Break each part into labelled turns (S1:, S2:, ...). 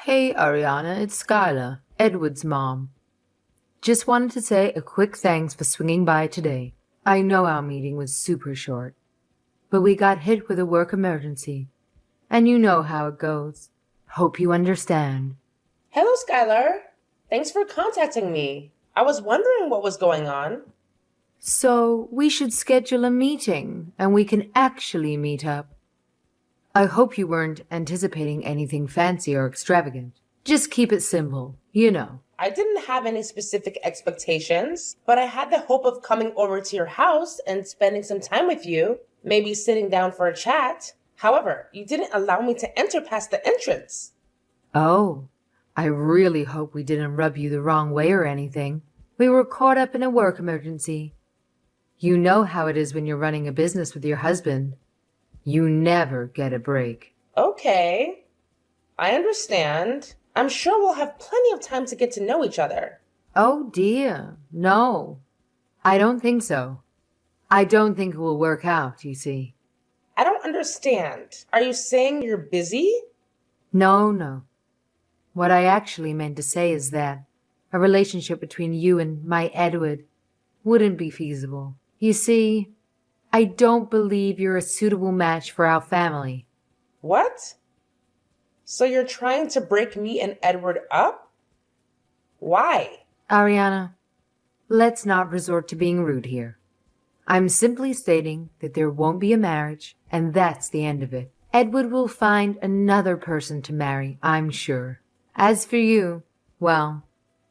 S1: Hey, Ariana, it's Skylar, Edward's mom. Just wanted to say a quick thanks for swinging by today. I know our meeting was super short, but we got hit with a work emergency, and you know how it goes. Hope you understand.
S2: Hello, Skylar. Thanks for contacting me. I was wondering what was going on.
S1: So, we should schedule a meeting, and we can actually meet up. I hope you weren't anticipating anything fancy or extravagant. Just keep it simple, you know.
S2: I didn't have any specific expectations, but I had the hope of coming over to your house and spending some time with you, maybe sitting down for a chat. However, you didn't allow me to enter past the entrance.
S1: Oh, I really hope we didn't rub you the wrong way or anything. We were caught up in a work emergency. You know how it is when you're running a business with your husband. You never get a break.
S2: Okay, I understand. I'm sure we'll have plenty of time to get to know each other.
S1: Oh dear, no. I don't think so. I don't think it will work out, you see.
S2: I don't understand. Are you saying you're busy?
S1: No. What I actually meant to say is that a relationship between you and my Edward wouldn't be feasible. You see, I don't believe you're a suitable match for our family.
S2: What? So you're trying to break me and Edward up? Why?
S1: Ariana, let's not resort to being rude here. I'm simply stating that there won't be a marriage, and that's the end of it. Edward will find another person to marry, I'm sure. As for you, well,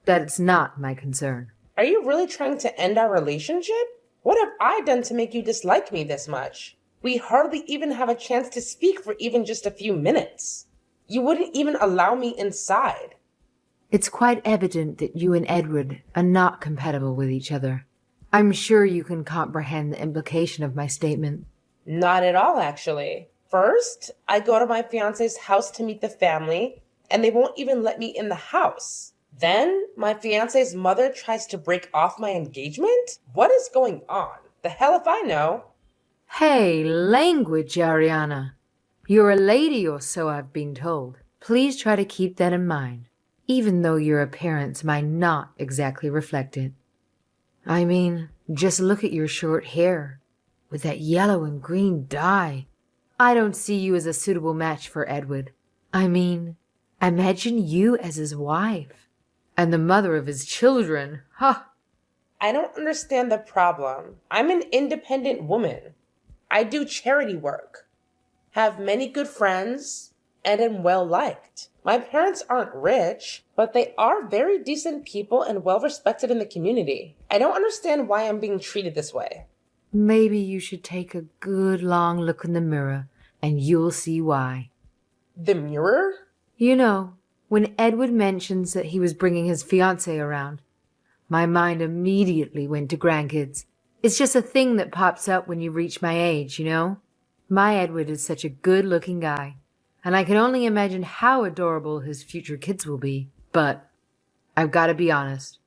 S1: that's not my concern.
S2: Are you really trying to end our relationship? What have I done to make you dislike me this much? We hardly even have a chance to speak for even just a few minutes. You wouldn't even allow me inside.
S1: It's quite evident that you and Edward are not compatible with each other. I'm sure you can comprehend the implication of my statement.
S2: Not at all, actually. First, I go to my fiance's house to meet the family, and they won't even let me in the house. Then, my fiance's mother tries to break off my engagement? What is going on? The hell if I know.
S1: Hey, language, Ariana. You're a lady or so I've been told. Please try to keep that in mind, even though your appearance might not exactly reflect it. I mean, just look at your short hair, with that yellow and green dye. I don't see you as a suitable match for Edward. I mean, imagine you as his wife, and the mother of his children. Ha!
S2: I don't understand the problem. I'm an independent woman. I do charity work, have many good friends, and am well liked. My parents aren't rich, but they are very decent people and well respected in the community. I don't understand why I'm being treated this way.
S1: Maybe you should take a good long look in the mirror, and you'll see why.
S2: The mirror?
S1: You know, when Edward mentions that he was bringing his fiancée around, my mind immediately went to grandkids. It's just a thing that pops up when you reach my age, you know? My Edward is such a good-looking guy, and I can only imagine how adorable his future kids will be. But I've got to be honest.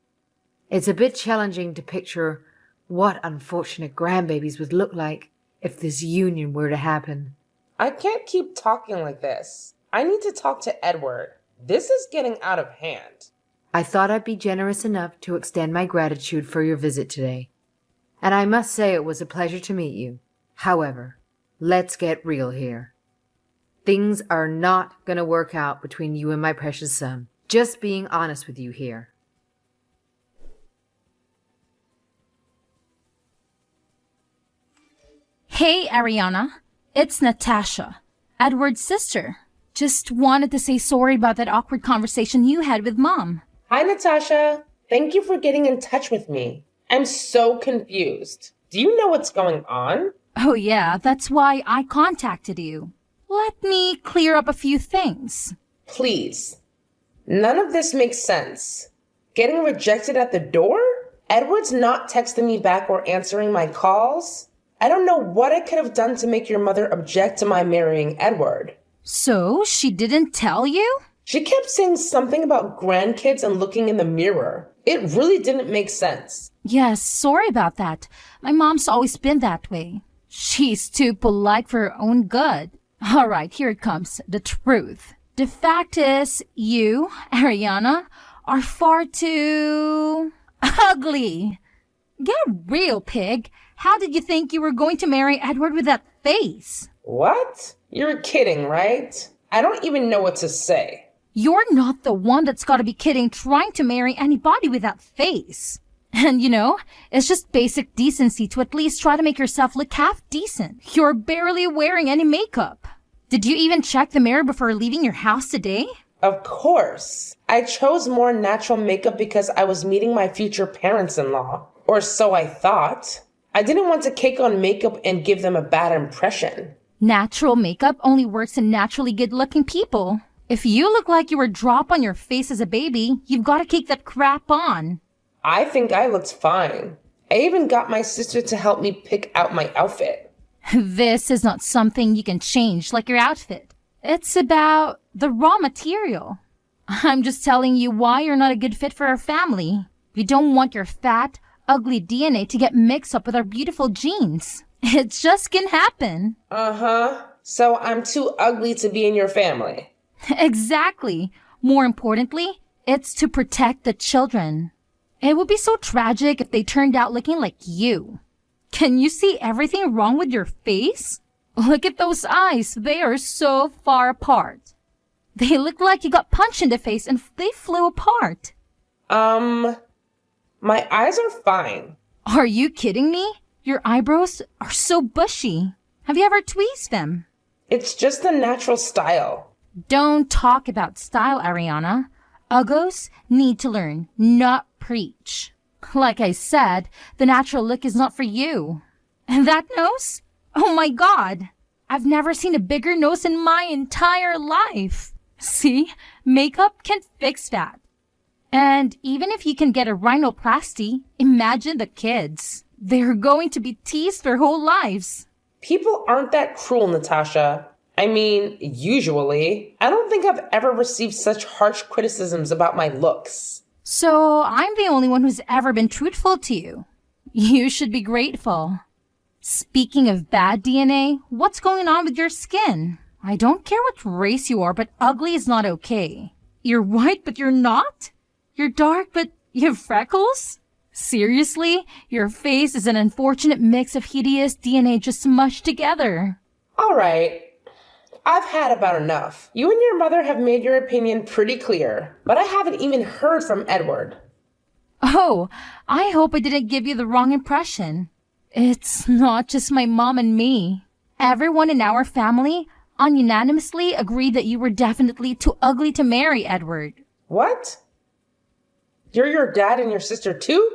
S1: It's a bit challenging to picture what unfortunate grandbabies would look like if this union were to happen.
S2: I can't keep talking like this. I need to talk to Edward. This is getting out of hand.
S1: I thought I'd be generous enough to extend my gratitude for your visit today. And I must say it was a pleasure to meet you. However, let's get real here. Things are not going to work out between you and my precious son. Just being honest with you here.
S3: Hey, Ariana. It's Natasha, Edward's sister. Just wanted to say sorry about that awkward conversation you had with Mom.
S2: Hi, Natasha. Thank you for getting in touch with me. I'm so confused. Do you know what's going on?
S3: Oh yeah, that's why I contacted you. Let me clear up a few things.
S2: Please. None of this makes sense. Getting rejected at the door? Edward's not texting me back or answering my calls. I don't know what I could have done to make your mother object to my marrying Edward.
S3: So, she didn't tell you?
S2: She kept saying something about grandkids and looking in the mirror. It really didn't make sense.
S3: Yes, sorry about that. My mom's always been that way. She's too polite for her own good. All right, here it comes. The truth. The fact is, you, Ariana, are far too ugly. Get real, pig. How did you think you were going to marry Edward with that face?
S2: What? You're kidding, right? I don't even know what to say.
S3: You're not the one that's gotta be kidding trying to marry anybody with that face. And it's just basic decency to at least try to make yourself look half decent. You're barely wearing any makeup. Did you even check the mirror before leaving your house today?
S2: Of course. I chose more natural makeup because I was meeting my future parents-in-law. Or so I thought. I didn't want to cake on makeup and give them a bad impression.
S3: Natural makeup only works in naturally good-looking people. If you look like you were dropped on your face as a baby, you've got to cake that crap on.
S2: I think I looked fine. I even got my sister to help me pick out my outfit.
S3: This is not something you can change like your outfit. It's about the raw material. I'm just telling you why you're not a good fit for our family. We don't want your fat, ugly DNA to get mixed up with our beautiful genes. It just can happen.
S2: Uh-huh. So I'm too ugly to be in your family.
S3: Exactly. More importantly, it's to protect the children. It would be so tragic if they turned out looking like you. Can you see everything wrong with your face? Look at those eyes. They are so far apart. They look like you got punched in the face and they flew apart.
S2: My eyes are fine.
S3: Are you kidding me? Your eyebrows are so bushy. Have you ever tweezed them?
S2: It's just the natural style.
S3: Don't talk about style, Ariana. Uggos need to learn, not preach. Like I said, the natural look is not for you. And that nose? Oh my God! I've never seen a bigger nose in my entire life. See? Makeup can fix that. And even if you can get a rhinoplasty, imagine the kids. They're going to be teased their whole lives.
S2: People aren't that cruel, Natasha. I mean, usually. I don't think I've ever received such harsh criticisms about my looks.
S3: So I'm the only one who's ever been truthful to you. You should be grateful. Speaking of bad DNA, what's going on with your skin? I don't care what race you are, but ugly is not okay. You're white, but you're not? You're dark, but you have freckles? Seriously? Your face is an unfortunate mix of hideous DNA just smushed together.
S2: All right. I've had about enough. You and your mother have made your opinion pretty clear, but I haven't even heard from Edward.
S3: Oh, I hope I didn't give you the wrong impression. It's not just my mom and me. Everyone in our family unanimously agreed that you were definitely too ugly to marry Edward.
S2: What? You're your dad and your sister too?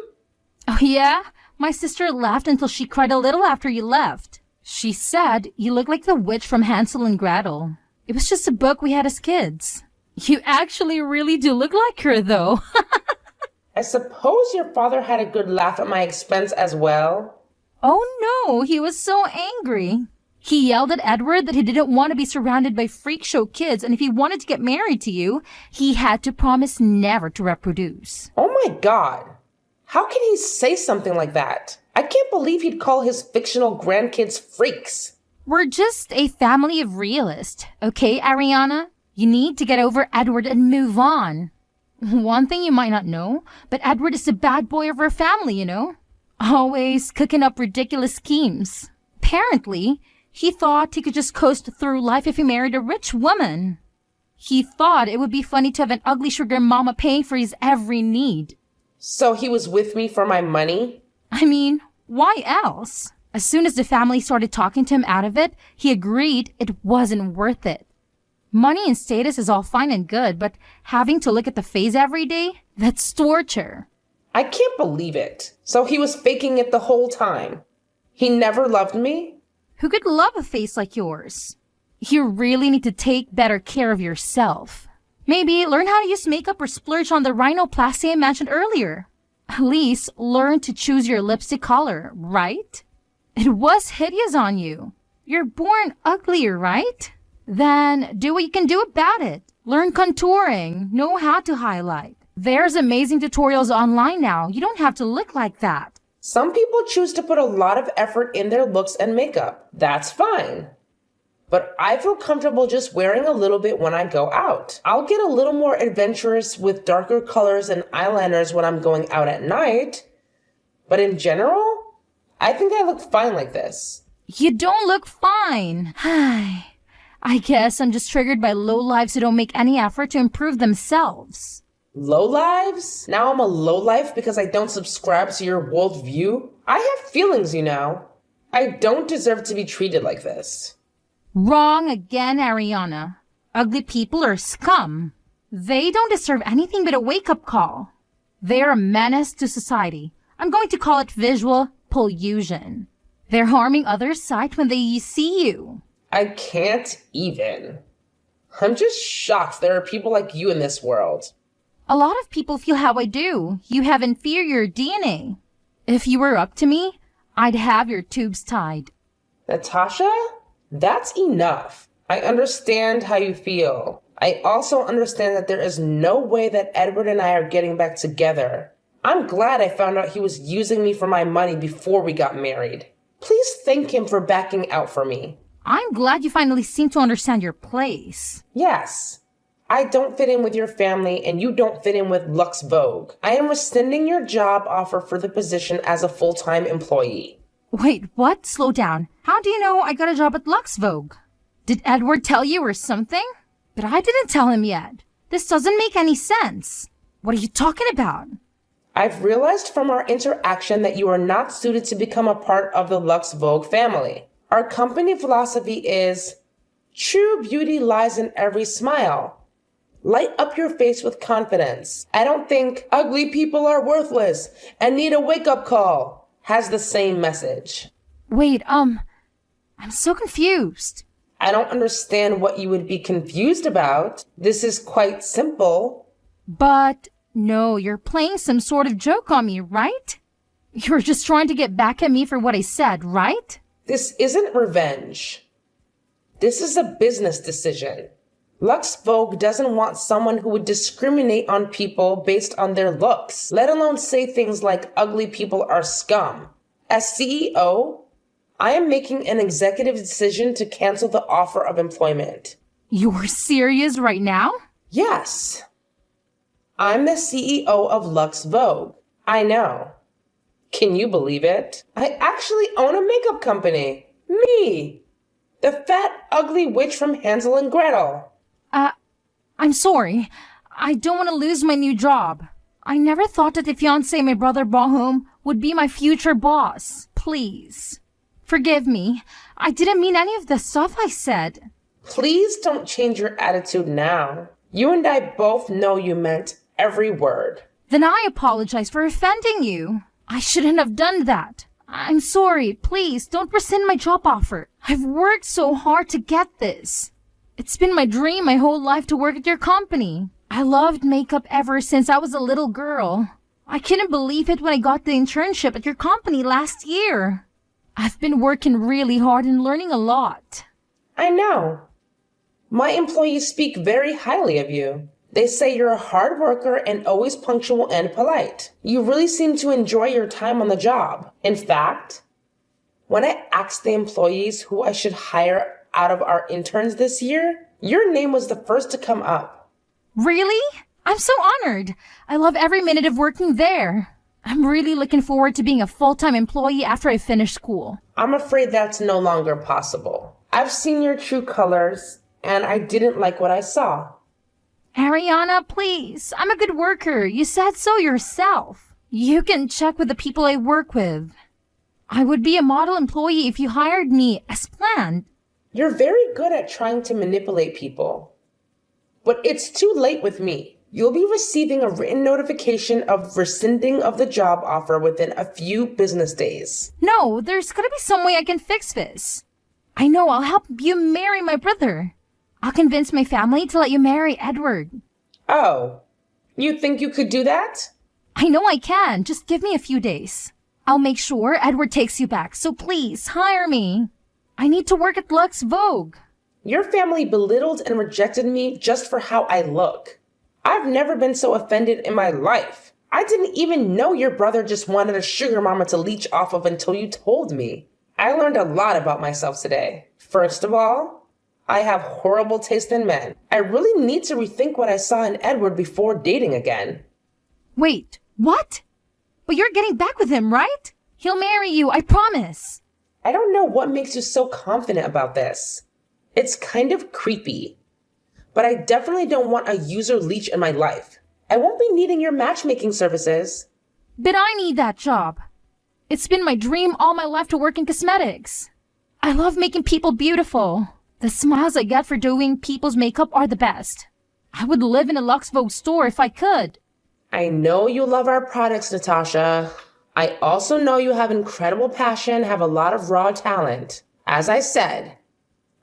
S3: Oh yeah? My sister laughed until she cried a little after you left. She said you look like the witch from Hansel and Gretel. It was just a book we had as kids. You actually really do look like her, though.
S2: I suppose your father had a good laugh at my expense as well.
S3: Oh no, he was so angry. He yelled at Edward that he didn't want to be surrounded by freak show kids, and if he wanted to get married to you, he had to promise never to reproduce.
S2: Oh my God. How can he say something like that? I can't believe he'd call his fictional grandkids freaks.
S3: We're just a family of realists, okay, Ariana? You need to get over Edward and move on. One thing you might not know, but Edward is the bad boy of our family, you know? Always cooking up ridiculous schemes. Apparently, he thought he could just coast through life if he married a rich woman. He thought it would be funny to have an ugly sugar mama paying for his every need.
S2: So he was with me for my money?
S3: I mean, why else? As soon as the family started talking to him out of it, he agreed it wasn't worth it. Money and status is all fine and good, but having to look at the face every day, that's torture.
S2: I can't believe it. So he was faking it the whole time. He never loved me?
S3: Who could love a face like yours? You really need to take better care of yourself. Maybe learn how to use makeup or splurge on the rhinoplasty I mentioned earlier. At least learn to choose your lipstick color, right? It was hideous on you. You're born uglier, right? Then do what you can do about it. Learn contouring. Know how to highlight. There's amazing tutorials online now. You don't have to look like that.
S2: Some people choose to put a lot of effort in their looks and makeup. That's fine. but I feel comfortable just wearing a little bit when I go out. I'll get a little more adventurous with darker colors and eyeliners when I'm going out at night. But in general, I think I look fine like this.
S3: You don't look fine. I guess I'm just triggered by lowlifes who don't make any effort to improve themselves.
S2: Lowlives? Now I'm a lowlife because I don't subscribe to your worldview? I have feelings, you know. I don't deserve to be treated like this.
S3: Wrong again, Ariana. Ugly people are scum. They don't deserve anything but a wake-up call. They're a menace to society. I'm going to call it visual pollution. They're harming others' sight when they see you.
S2: I can't even. I'm just shocked there are people like you in this world.
S3: A lot of people feel how I do. You have inferior DNA. If you were up to me, I'd have your tubes tied.
S2: Natasha? That's enough. I understand how you feel. I also understand that there is no way that Edward and I are getting back together. I'm glad I found out he was using me for my money before we got married. Please thank him for backing out for me.
S3: I'm glad you finally seem to understand your place.
S2: Yes. I don't fit in with your family and you don't fit in with Lux Vogue. I am rescinding your job offer for the position as a full-time employee.
S3: Wait, what? Slow down. How do you know I got a job at Lux Vogue? Did Edward tell you or something? But I didn't tell him yet. This doesn't make any sense. What are you talking about?
S2: I've realized from our interaction that you are not suited to become a part of the Lux Vogue family. Our company philosophy is, true beauty lies in every smile. Light up your face with confidence. I don't think ugly people are worthless and need a wake-up call has the same message.
S3: Wait, I'm so confused.
S2: I don't understand what you would be confused about. This is quite simple.
S3: But no, you're playing some sort of joke on me, right? You're just trying to get back at me for what I said, right?
S2: This isn't revenge. This is a business decision. Lux Vogue doesn't want someone who would discriminate on people based on their looks, let alone say things like ugly people are scum. As CEO, I am making an executive decision to cancel the offer of employment.
S3: You're serious right now?
S2: Yes. I'm the CEO of Lux Vogue. I know. Can you believe it? I actually own a makeup company. Me. The fat, ugly witch from Hansel and Gretel.
S3: I'm sorry. I don't want to lose my new job. I never thought that the fiancé my brother brought home would be my future boss. Please. Forgive me. I didn't mean any of the stuff I said.
S2: Please don't change your attitude now. You and I both know you meant every word.
S3: Then I apologize for offending you. I shouldn't have done that. I'm sorry. Please don't rescind my job offer. I've worked so hard to get this. It's been my dream my whole life to work at your company. I loved makeup ever since I was a little girl. I couldn't believe it when I got the internship at your company last year. I've been working really hard and learning a lot.
S2: I know. My employees speak very highly of you. They say you're a hard worker and always punctual and polite. You really seem to enjoy your time on the job. In fact, when I asked the employees who I should hire out of our interns this year, your name was the first to come up.
S3: Really? I'm so honored. I love every minute of working there. I'm really looking forward to being a full-time employee after I finish school.
S2: I'm afraid that's no longer possible. I've seen your true colors, and I didn't like what I saw.
S3: Ariana, please. I'm a good worker. You said so yourself. You can check with the people I work with. I would be a model employee if you hired me as planned.
S2: You're very good at trying to manipulate people. But it's too late with me. You'll be receiving a written notification of rescinding of the job offer within a few business days.
S3: No, there's gotta be some way I can fix this. I know, I'll help you marry my brother. I'll convince my family to let you marry Edward.
S2: Oh, you think you could do that?
S3: I know I can. Just give me a few days. I'll make sure Edward takes you back, so please hire me. I need to work at Lux Vogue.
S2: Your family belittled and rejected me just for how I look. I've never been so offended in my life. I didn't even know your brother just wanted a sugar mama to leech off of until you told me. I learned a lot about myself today. First of all, I have horrible taste in men. I really need to rethink what I saw in Edward before dating again.
S3: Wait, what? But you're getting back with him, right? He'll marry you, I promise.
S2: I don't know what makes you so confident about this. It's kind of creepy. But I definitely don't want a user leech in my life. I won't be needing your matchmaking services.
S3: But I need that job. It's been my dream all my life to work in cosmetics. I love making people beautiful. The smiles I get for doing people's makeup are the best. I would live in a Lux Vogue store if I could.
S2: I know you love our products, Natasha. I also know you have incredible passion, have a lot of raw talent. As I said,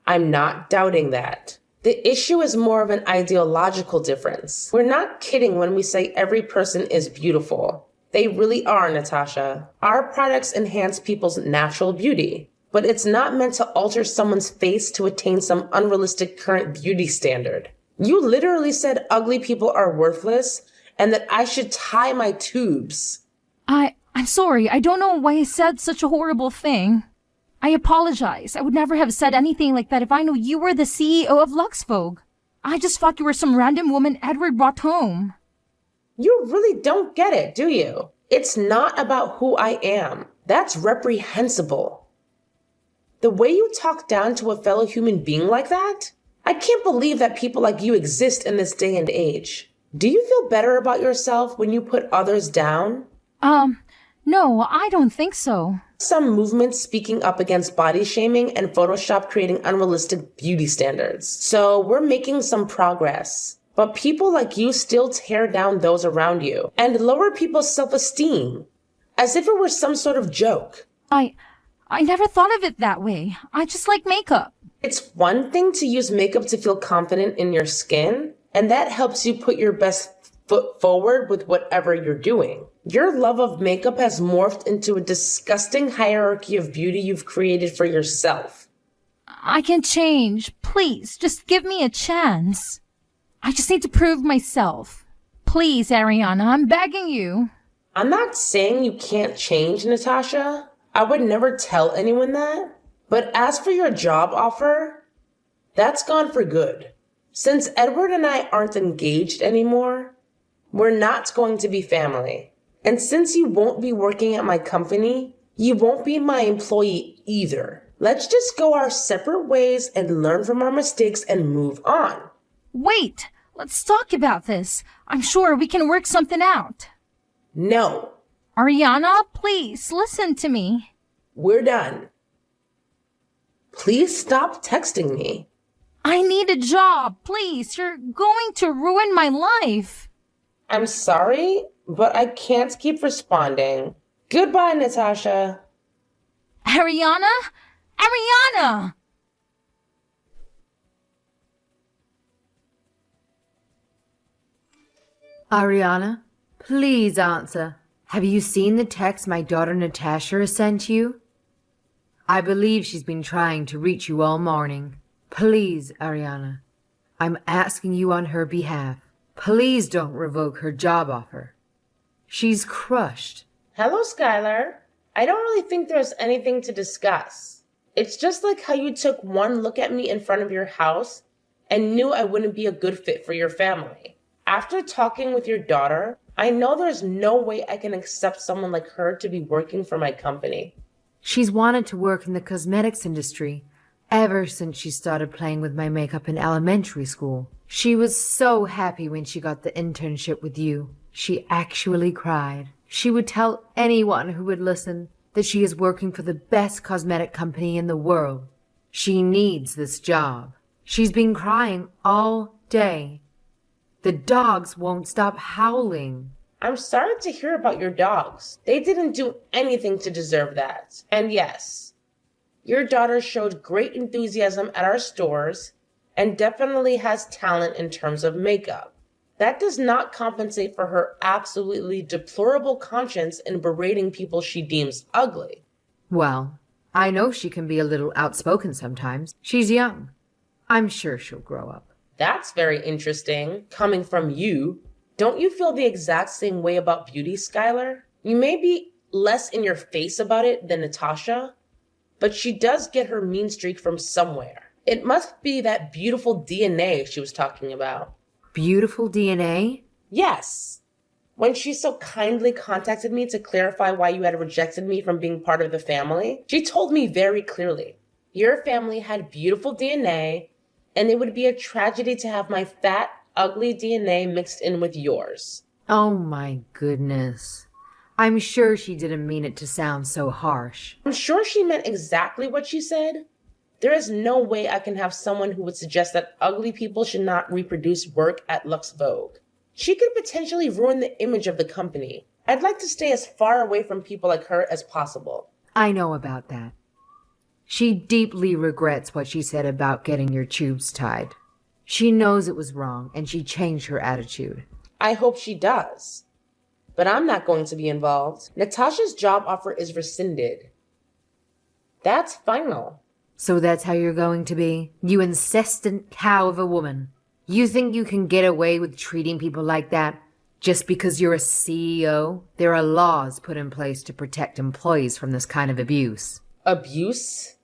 S2: I'm not doubting that. The issue is more of an ideological difference. We're not kidding when we say every person is beautiful. They really are, Natasha. Our products enhance people's natural beauty, but it's not meant to alter someone's face to attain some unrealistic current beauty standard. You literally said ugly people are worthless and that I should tie my tubes.
S3: I'm sorry. I don't know why I said such a horrible thing. I apologize. I would never have said anything like that if I knew you were the CEO of Lux Vogue. I just thought you were some random woman Edward brought home.
S2: You really don't get it, do you? It's not about who I am. That's reprehensible. The way you talk down to a fellow human being like that? I can't believe that people like you exist in this day and age. Do you feel better about yourself when you put others down?
S3: No, I don't think so.
S2: Some movements speaking up against body shaming and Photoshop creating unrealistic beauty standards. So we're making some progress. But people like you still tear down those around you and lower people's self-esteem as if it were some sort of joke.
S3: I never thought of it that way. I just like makeup.
S2: It's one thing to use makeup to feel confident in your skin, and that helps you put your best foot forward with whatever you're doing. Your love of makeup has morphed into a disgusting hierarchy of beauty you've created for yourself.
S3: I can change. Please, just give me a chance. I just need to prove myself. Please, Ariana, I'm begging you.
S2: I'm not saying you can't change, Natasha. I would never tell anyone that. But as for your job offer, that's gone for good. Since Edward and I aren't engaged anymore, we're not going to be family. And since you won't be working at my company, you won't be my employee either. Let's just go our separate ways and learn from our mistakes and move on.
S3: Wait, let's talk about this. I'm sure we can work something out.
S2: No.
S3: Ariana, please, listen to me.
S2: We're done. Please stop texting me.
S3: I need a job, please. You're going to ruin my life.
S2: I'm sorry, but I can't keep responding. Goodbye, Natasha.
S3: Ariana? Ariana!
S1: Ariana, please answer. Have you seen the text my daughter Natasha has sent you? I believe she's been trying to reach you all morning. Please, Ariana, I'm asking you on her behalf. Please don't revoke her job offer. She's crushed.
S2: Hello, Skylar. I don't really think there's anything to discuss. It's just like how you took one look at me in front of your house and knew I wouldn't be a good fit for your family. After talking with your daughter, I know there's no way I can accept someone like her to be working for my company.
S1: She's wanted to work in the cosmetics industry ever since she started playing with my makeup in elementary school. She was so happy when she got the internship with you. She actually cried. She would tell anyone who would listen that she is working for the best cosmetic company in the world. She needs this job. She's been crying all day. The dogs won't stop howling.
S2: I'm sorry to hear about your dogs. They didn't do anything to deserve that. And yes, your daughter showed great enthusiasm at our stores and definitely has talent in terms of makeup. That does not compensate for her absolutely deplorable conscience in berating people she deems ugly.
S1: Well, I know she can be a little outspoken sometimes. She's young. I'm sure she'll grow up.
S2: That's very interesting, coming from you. Don't you feel the exact same way about beauty, Skylar? You may be less in your face about it than Natasha, but she does get her mean streak from somewhere. It must be that beautiful DNA she was talking about.
S1: Beautiful DNA?
S2: Yes. When she so kindly contacted me to clarify why you had rejected me from being part of the family, she told me very clearly, your family had beautiful DNA, and it would be a tragedy to have my fat, ugly DNA mixed in with yours.
S1: Oh my goodness. I'm sure she didn't mean it to sound so harsh.
S2: I'm sure she meant exactly what she said. There is no way I can have someone who would suggest that ugly people should not reproduce work at Lux Vogue. She could potentially ruin the image of the company. I'd like to stay as far away from people like her as possible.
S1: I know about that. She deeply regrets what she said about getting your tubes tied. She knows it was wrong, and she changed her attitude.
S2: I hope she does. But I'm not going to be involved. Natasha's job offer is rescinded. That's final.
S1: So that's how you're going to be? You incessant cow of a woman. You think you can get away with treating people like that just because you're a CEO? There are laws put in place to protect employees from this kind of abuse.
S2: Abuse?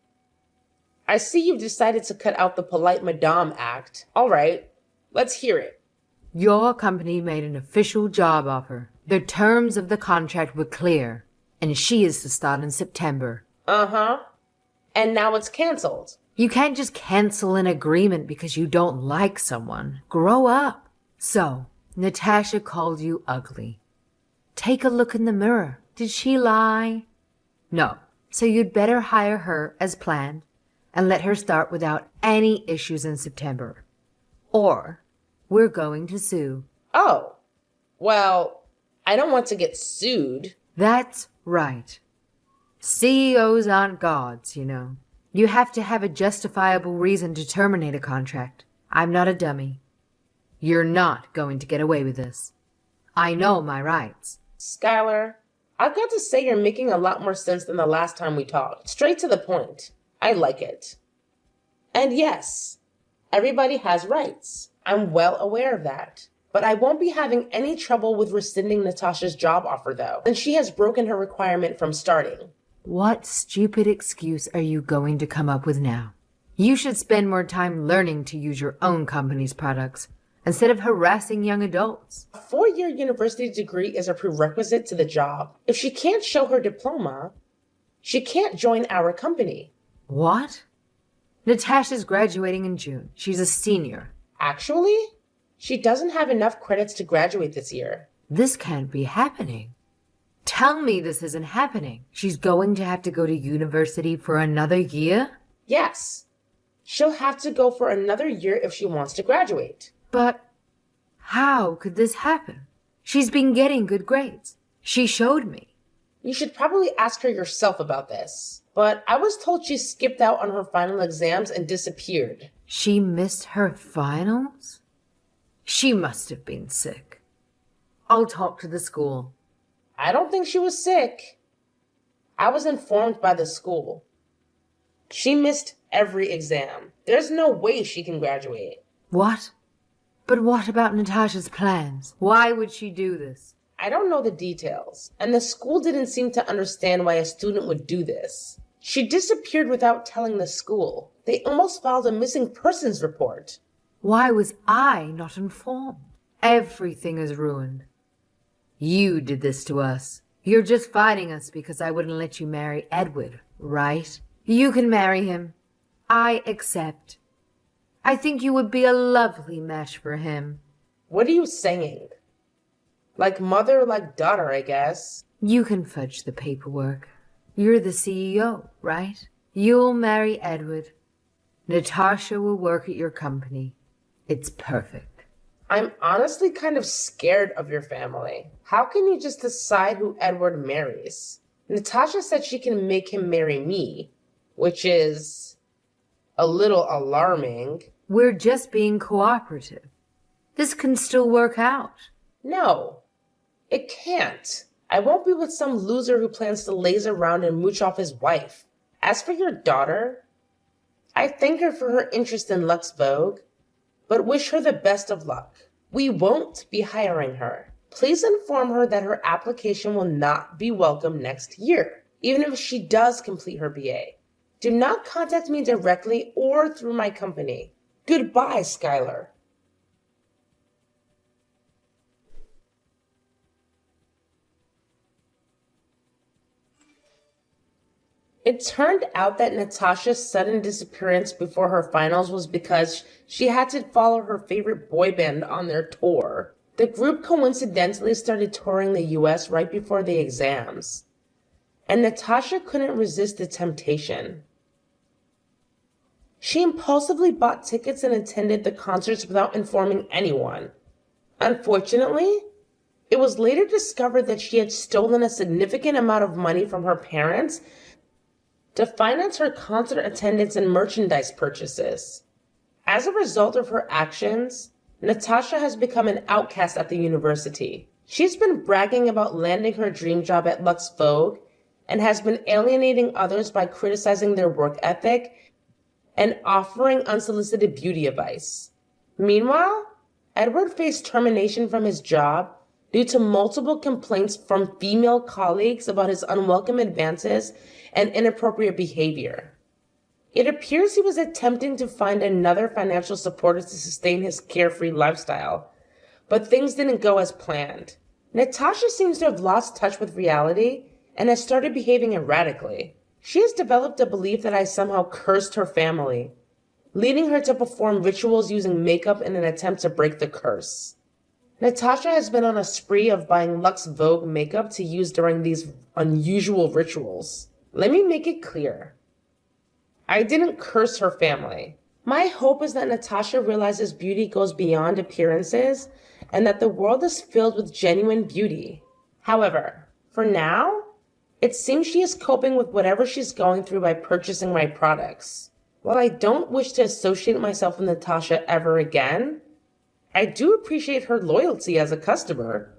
S2: I see you've decided to cut out the polite Madame act. All right, let's hear it.
S1: Your company made an official job offer. The terms of the contract were clear, and she is to start in September.
S2: Uh-huh. And now it's canceled.
S1: You can't just cancel an agreement because you don't like someone. Grow up. So, Natasha called you ugly. Take a look in the mirror. Did she lie? No. So you'd better hire her as planned and let her start without any issues in September. Or we're going to sue.
S2: Oh, well, I don't want to get sued.
S1: That's right. CEOs aren't gods, you know. You have to have a justifiable reason to terminate a contract. I'm not a dummy. You're not going to get away with this. I know my rights.
S2: Skylar, I've got to say you're making a lot more sense than the last time we talked. Straight to the point. I like it. And yes, everybody has rights. I'm well aware of that. But I won't be having any trouble with rescinding Natasha's job offer, though, since she has broken her requirement from starting.
S1: What stupid excuse are you going to come up with now? You should spend more time learning to use your own company's products instead of harassing young adults.
S2: A 4-year university degree is a prerequisite to the job. If she can't show her diploma, she can't join our company.
S1: What? Natasha's graduating in June. She's a senior.
S2: Actually, she doesn't have enough credits to graduate this year.
S1: This can't be happening. Tell me this isn't happening. She's going to have to go to university for another year?
S2: Yes. She'll have to go for another year if she wants to graduate.
S1: But how could this happen? She's been getting good grades. She showed me.
S2: You should probably ask her yourself about this. But I was told she skipped out on her final exams and disappeared.
S1: She missed her finals? She must have been sick. I'll talk to the school.
S2: I don't think she was sick. I was informed by the school. She missed every exam. There's no way she can graduate.
S1: What? But what about Natasha's plans? Why would she do this?
S2: I don't know the details, and the school didn't seem to understand why a student would do this. She disappeared without telling the school. They almost filed a missing persons report.
S1: Why was I not informed? Everything is ruined. You did this to us. You're just fighting us because I wouldn't let you marry Edward, right? You can marry him. I accept. I think you would be a lovely match for him.
S2: What are you saying? Like mother, like daughter, I guess.
S1: You can fudge the paperwork. You're the CEO, right? You'll marry Edward. Natasha will work at your company. It's perfect.
S2: I'm honestly kind of scared of your family. How can you just decide who Edward marries? Natasha said she can make him marry me, which is a little alarming.
S1: We're just being cooperative. This can still work out.
S2: No, it can't. I won't be with some loser who plans to laze around and mooch off his wife. As for your daughter, I thank her for her interest in Lux Vogue, but wish her the best of luck. We won't be hiring her. Please inform her that her application will not be welcome next year, even if she does complete her BA. Do not contact me directly or through my company. Goodbye, Skylar. It turned out that Natasha's sudden disappearance before her finals was because she had to follow her favorite boy band on their tour. The group coincidentally started touring the US right before the exams, and Natasha couldn't resist the temptation. She impulsively bought tickets and attended the concerts without informing anyone. Unfortunately, it was later discovered that she had stolen a significant amount of money from her parents to finance her concert attendance and merchandise purchases. As a result of her actions, Natasha has become an outcast at the university. She's been bragging about landing her dream job at Lux Vogue and has been alienating others by criticizing their work ethic and offering unsolicited beauty advice. Meanwhile, Edward faced termination from his job due to multiple complaints from female colleagues about his unwelcome advances and inappropriate behavior. It appears he was attempting to find another financial supporter to sustain his carefree lifestyle, but things didn't go as planned. Natasha seems to have lost touch with reality and has started behaving erratically. She has developed a belief that I somehow cursed her family, leading her to perform rituals using makeup in an attempt to break the curse. Natasha has been on a spree of buying Lux Vogue makeup to use during these unusual rituals. Let me make it clear. I didn't curse her family. My hope is that Natasha realizes beauty goes beyond appearances and that the world is filled with genuine beauty. However, for now, it seems she is coping with whatever she's going through by purchasing my products. While I don't wish to associate myself with Natasha ever again, I do appreciate her loyalty as a customer.